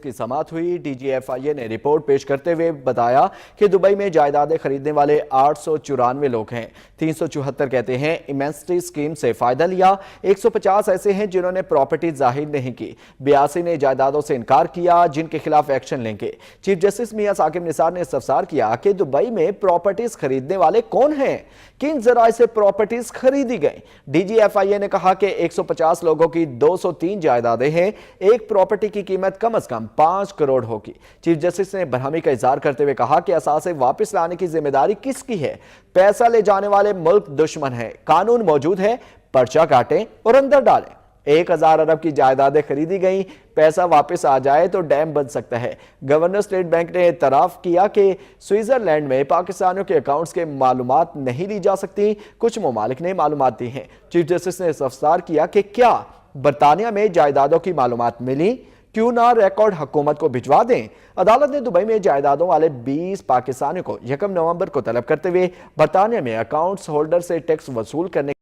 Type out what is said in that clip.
کی سماعت ہوئی۔ ڈی جی ایف آئی اے نے رپورٹ پیش کرتے ہوئے بتایا کہ دبئی میں جائیدادیں خریدنے والے 894 لوگ ہیں۔ 374 کہتے ہیں ایمنسٹی اسکیم سے فائدہ لیا۔ 150 ایسے ہیں جنہوں نے پراپرٹی ظاہر نہیں کی۔ 82 نے جائیدادوں سے انکار کیا جن کے خلاف ایکشن لیں گے۔ چیف جسٹس میاں ثاقب نثار نے استفسار کیا کہ دبئی میں پراپرٹیز خریدنے والے کون ہیں، کن ذرائع سے پراپرٹیز خریدی گئیں۔ ڈی جی ایف آئی اے نے کہا کہ 150 لوگوں کی 203 جائیدادیں ہیں، ایک پراپرٹی کی قیمت کم از کم 5 کروڑ ہوگی۔ چیف جسٹس نے برہمی کا اظہار کرتے ہوئے کہا کہ اثاثے واپس لانے کی ذمہ داری کس کی ہے؟ پیسہ لے جانے والے ملک دشمن ہیں، قانون موجود ہے، پرچہ کاٹیں اور اندر ڈالیں۔ 1000 ارب کی جائیدادیں خریدی گئیں، پیسہ واپس آ جائے تو ڈیم بن سکتا ہے۔ گورنر اسٹیٹ بینک نے اعتراف کیا کہ سوئٹزرلینڈ میں پاکستانیوں کے اکاؤنٹس کے معلومات نہیں لی جا سکتی، کچھ ممالک نے معلومات دی ہیں۔ چیف جسٹس نے استفسار کیا کہ کیا برطانیہ میں جائیدادوں کی معلومات ملی؟ کیوں نہ ریکارڈ حکومت کو بھجوا دیں؟ عدالت نے دبئی میں جائیدادوں والے 20 پاکستانیوں کو 1 نومبر کو طلب کرتے ہوئے برطانیہ میں اکاؤنٹس ہولڈر سے ٹیکس وصول کرنے